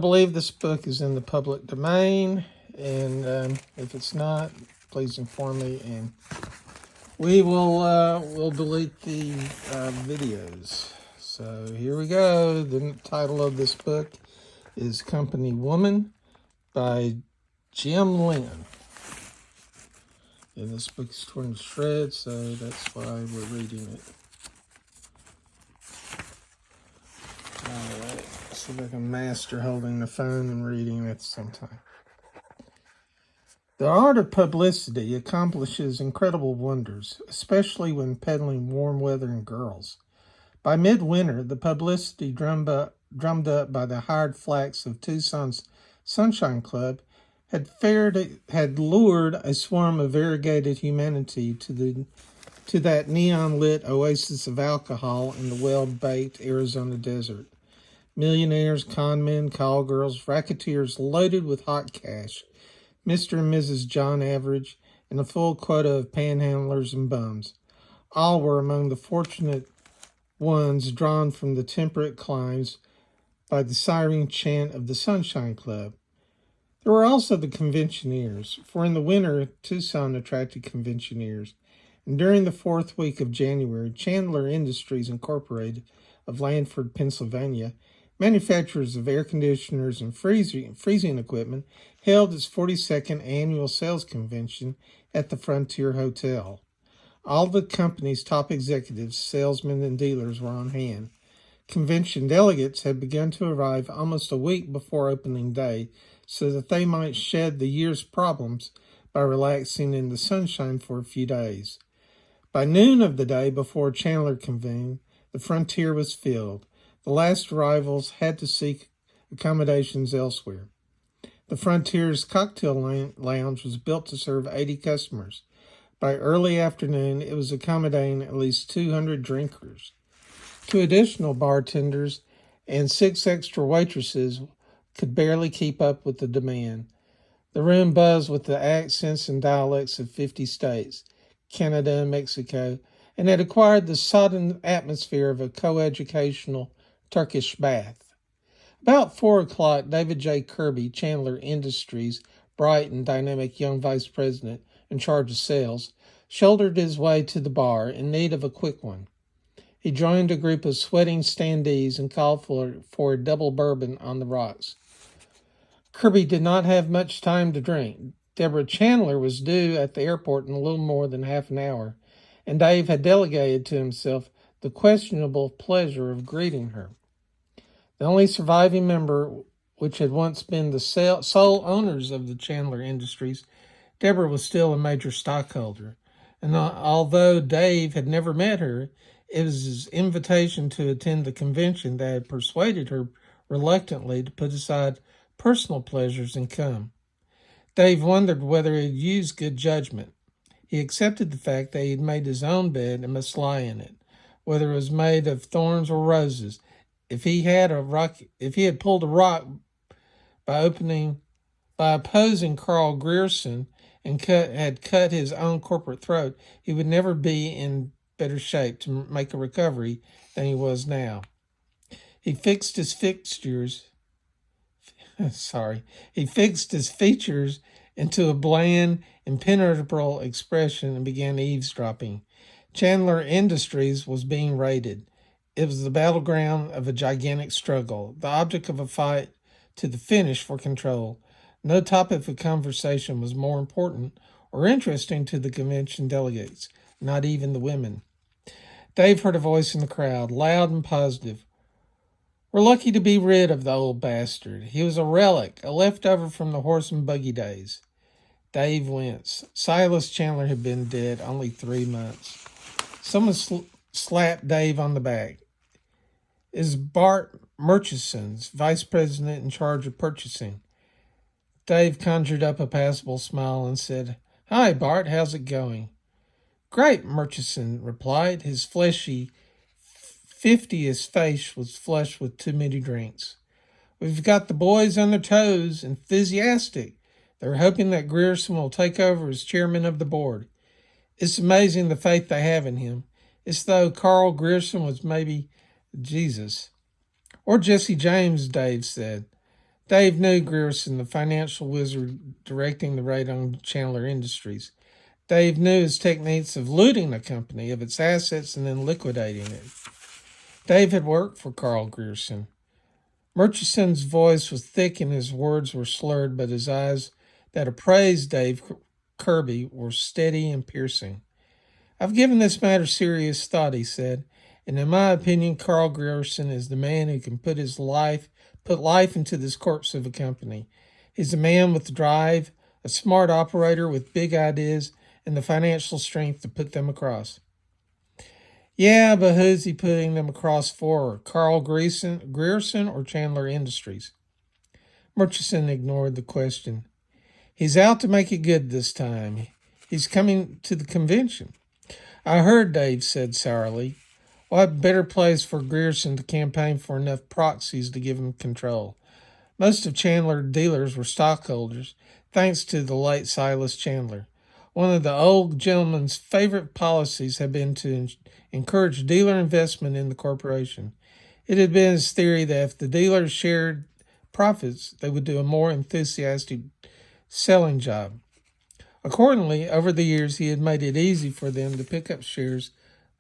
I believe this book is in the public domain, and if it's not, please inform me, and we will delete the videos. So here we go. The title of this book is Company Woman by Jim Lynn. And this book is torn to shreds, so that's why we're reading it. Alright, see if I can master holding the phone and reading at the same time. The art of publicity accomplishes incredible wonders, especially when peddling warm weather and girls. By midwinter, the publicity drummed up by the hired flacks of Tucson's Sunshine Club had lured a swarm of variegated humanity to that neon-lit oasis of alcohol in the well-baked Arizona desert. Millionaires, conmen, call girls, racketeers loaded with hot cash, Mr. and Mrs. John Average, and a full quota of panhandlers and bums. All were among the fortunate ones drawn from the temperate climes by the siren chant of the Sunshine Club. There were also the conventioneers, for in the winter, Tucson attracted conventioneers, and during the fourth week of January, Chandler Industries Incorporated of Lanford, Pennsylvania, manufacturers of air conditioners and freezing equipment, held its 42nd annual sales convention at the Frontier Hotel. All the company's top executives, salesmen, and dealers were on hand. Convention delegates had begun to arrive almost a week before opening day so that they might shed the year's problems by relaxing in the sunshine for a few days. By noon of the day before Chandler convened, the Frontier was filled. The last arrivals had to seek accommodations elsewhere. The Frontier's cocktail lounge was built to serve 80 customers. By early afternoon, it was accommodating at least 200 drinkers. 2 additional bartenders and 6 extra waitresses could barely keep up with the demand. The room buzzed with the accents and dialects of 50 states, Canada and Mexico, and had acquired the sodden atmosphere of a coeducational Turkish bath. About 4 o'clock, David J. Kirby, Chandler Industries' bright and dynamic young vice president in charge of sales, shouldered his way to the bar in need of a quick one. He joined a group of sweating standees and called for a double bourbon on the rocks. Kirby did not have much time to drink. Deborah Chandler was due at the airport in a little more than half an hour, and Dave had delegated to himself the questionable pleasure of greeting her. The only surviving member, which had once been the sole owners of the Chandler Industries, Deborah was still a major stockholder. And although Dave had never met her, it was his invitation to attend the convention that had persuaded her reluctantly to put aside personal pleasures and come. Dave wondered whether he had used good judgment. He accepted the fact that he had made his own bed and must lie in it, whether it was made of thorns or roses. If he had pulled a rock by opposing Carl Grierson and had cut his own corporate throat, he would never be in better shape to make a recovery than he was now. He fixed his features into a bland, impenetrable expression and began eavesdropping. Chandler Industries was being raided. It was the battleground of a gigantic struggle, the object of a fight to the finish for control. No topic of conversation was more important or interesting to the convention delegates, not even the women. Dave heard a voice in the crowd, loud and positive. "We're lucky to be rid of the old bastard. He was a relic, a leftover from the horse and buggy days." Dave winced. Silas Chandler had been dead only 3 months. Someone slapped Dave on the back. "Is Bart Murchison's vice president in charge of purchasing?" Dave conjured up a passable smile and said, "Hi, Bart, how's it going?" "Great," Murchison replied. His fleshy, 50th face was flushed with too many drinks. "We've got the boys on their toes, enthusiastic. They're hoping that Grierson will take over as chairman of the board. It's amazing the faith they have in him. It's though Carl Grierson was maybe Jesus." "Or Jesse James," Dave said. Dave knew Grierson, the financial wizard directing the raid on Chandler Industries. Dave knew his techniques of looting a company of its assets and then liquidating it. Dave had worked for Carl Grierson. Murchison's voice was thick and his words were slurred, but his eyes that appraised Dave Kirby were steady and piercing. I've given this matter serious thought, he said, and in my opinion, Carl Grierson is the man who can put life into this corpse of a company. He's a man with drive, a smart operator with big ideas, and the financial strength to put them across. Yeah, but who's he putting them across for? Carl Grierson or Chandler Industries? Murchison ignored the question. He's out to make it good this time. He's coming to the convention. I heard, Dave said sourly. What better place for Grierson to campaign for enough proxies to give him control? Most of Chandler dealers were stockholders, thanks to the late Silas Chandler. One of the old gentleman's favorite policies had been to encourage dealer investment in the corporation. It had been his theory that if the dealers shared profits, they would do a more enthusiastic selling job. Accordingly, over the years, he had made it easy for them to pick up shares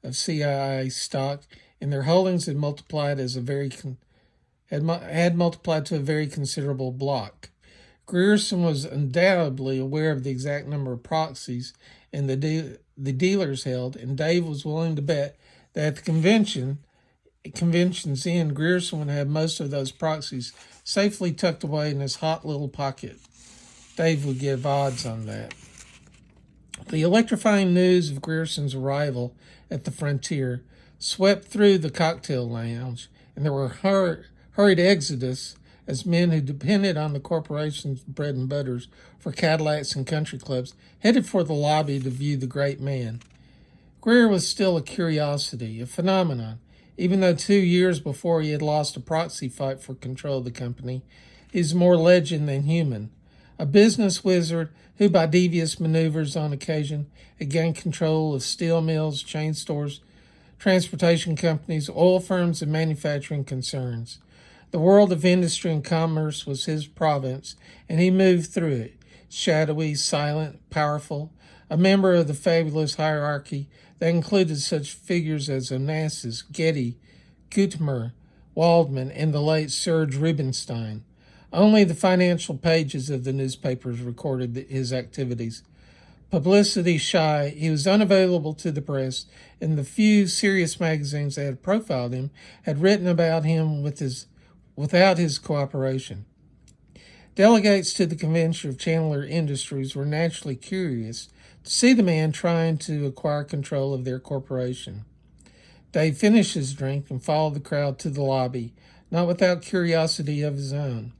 of CII stock, and their holdings had multiplied multiplied to a very considerable block. Grierson was undoubtedly aware of the exact number of proxies the dealers held, and Dave was willing to bet that at the convention's end, Grierson would have most of those proxies safely tucked away in his hot little pocket. Dave would give odds on that. The electrifying news of Grierson's arrival at the frontier swept through the cocktail lounge, and there were hurried exodus as men who depended on the corporation's bread and butters for Cadillacs and country clubs headed for the lobby to view the great man. Greer was still a curiosity, a phenomenon. Even though 2 years before he had lost a proxy fight for control of the company, he's more legend than human. A business wizard who, by devious maneuvers on occasion, had gained control of steel mills, chain stores, transportation companies, oil firms, and manufacturing concerns. The world of industry and commerce was his province, and he moved through it, shadowy, silent, powerful, a member of the fabulous hierarchy that included such figures as Onassis, Getty, Gutmer, Waldman, and the late Serge Rubinstein. Only the financial pages of the newspapers recorded his activities. Publicity shy, he was unavailable to the press, and the few serious magazines that had profiled him had written about him without his cooperation. Delegates to the convention of Chandler Industries were naturally curious to see the man trying to acquire control of their corporation. Dave finished his drink and followed the crowd to the lobby, not without curiosity of his own.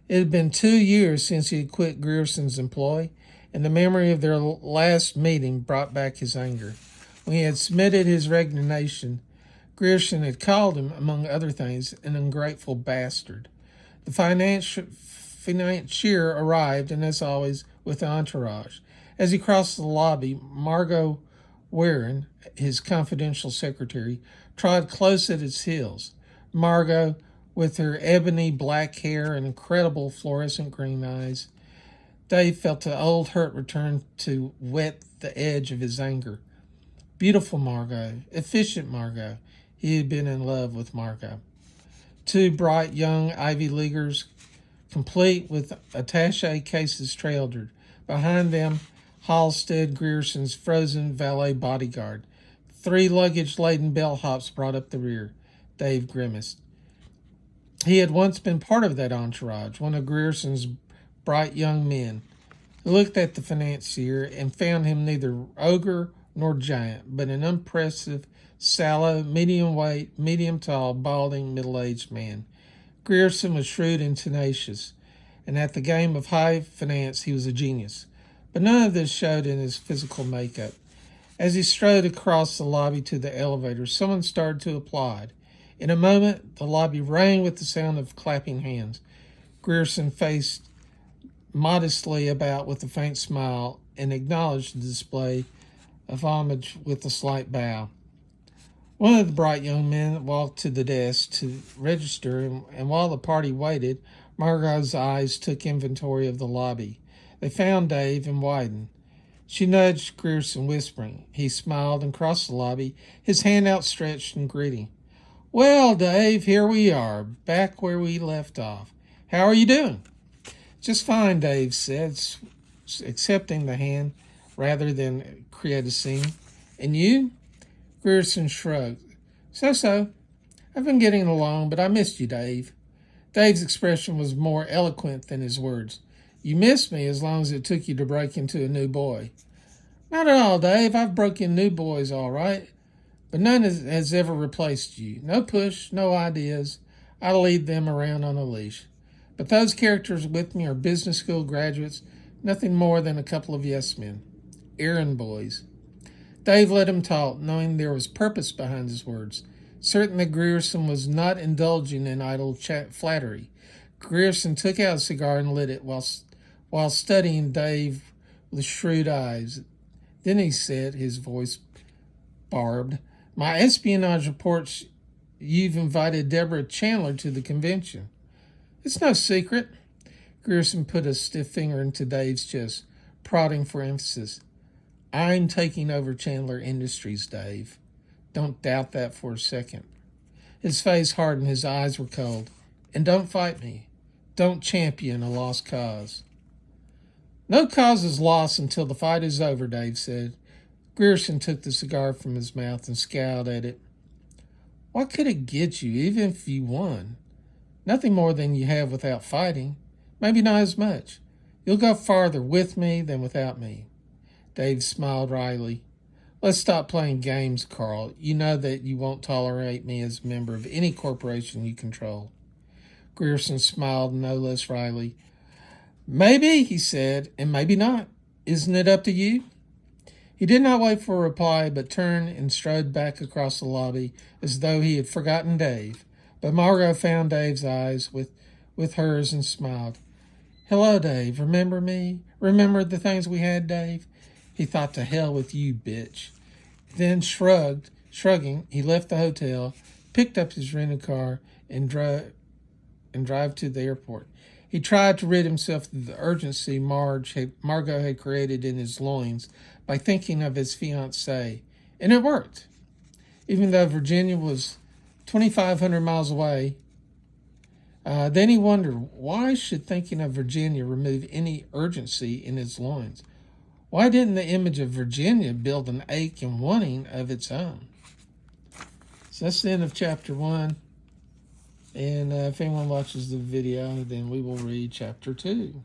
It had been 2 years since he had quit Grierson's employ, and the memory of their last meeting brought back his anger. When he had submitted his resignation, Grierson had called him, among other things, an ungrateful bastard. The financier arrived, and as always, with an entourage. As he crossed the lobby, Margot Warren, his confidential secretary, trod close at his heels. Margot, with her ebony black hair and incredible fluorescent green eyes. Dave felt the old hurt return to whet the edge of his anger. Beautiful Margot, efficient Margot. He had been in love with Margot. 2 bright young Ivy Leaguers, complete with attaché cases, trailed her. Behind them, Halstead Grierson's frozen valet bodyguard. 3 luggage-laden bellhops brought up the rear. Dave grimaced. He had once been part of that entourage, one of Grierson's bright young men. He looked at the financier and found him neither ogre nor giant, but an impressive, sallow, medium weight, medium tall, balding, middle-aged man. Grierson was shrewd and tenacious, and at the game of high finance he was a genius. But none of this showed in his physical makeup. As he strode across the lobby to the elevator, someone started to applaud. In a moment, the lobby rang with the sound of clapping hands. Grierson faced modestly about with a faint smile and acknowledged the display of homage with a slight bow. One of the bright young men walked to the desk to register, and while the party waited, Margot's eyes took inventory of the lobby. They found Dave and widened. She nudged Grierson, whispering. He smiled and crossed the lobby, his hand outstretched in greeting. Well, Dave, here we are, back where we left off. How are you doing? Just fine, Dave said, accepting the hand rather than create a scene. And you? Grierson shrugged. So. I've been getting along, but I missed you, Dave. Dave's expression was more eloquent than his words. You missed me as long as it took you to break into a new boy. Not at all, Dave. I've broken new boys, all right. But none has ever replaced you. No push, no ideas. I lead them around on a leash. But those characters with me are business school graduates, nothing more than a couple of yes men. Errand boys. Dave let him talk, knowing there was purpose behind his words. Certain that Grierson was not indulging in idle flattery. Grierson took out a cigar and lit it while studying Dave with shrewd eyes. Then he said, his voice barbed, My espionage reports you've invited Deborah Chandler to the convention. It's no secret. Grierson put a stiff finger into Dave's chest, prodding for emphasis. I'm taking over Chandler Industries, Dave. Don't doubt that for a second. His face hardened, his eyes were cold. And don't fight me. Don't champion a lost cause. No cause is lost until the fight is over, Dave said. Grierson took the cigar from his mouth and scowled at it. What could it get you, even if you won? Nothing more than you have without fighting. Maybe not as much. You'll go farther with me than without me. Dave smiled wryly. Let's stop playing games, Carl. You know that you won't tolerate me as a member of any corporation you control. Grierson smiled no less wryly. Maybe, he said, and maybe not. Isn't it up to you? He did not wait for a reply, but turned and strode back across the lobby as though he had forgotten Dave. But Margot found Dave's eyes with hers and smiled. Hello, Dave. Remember me? Remember the things we had, Dave? He thought, to hell with you, bitch. Then shrugging, he left the hotel, picked up his rented car, and drove to the airport. He tried to rid himself of the urgency Margot had created in his loins by thinking of his fiancée, and it worked. Even though Virginia was 2,500 miles away, then he wondered, why should thinking of Virginia remove any urgency in his loins? Why didn't the image of Virginia build an ache and wanting of its own? So that's the end of chapter 1. And if anyone watches the video, then we will read chapter 2.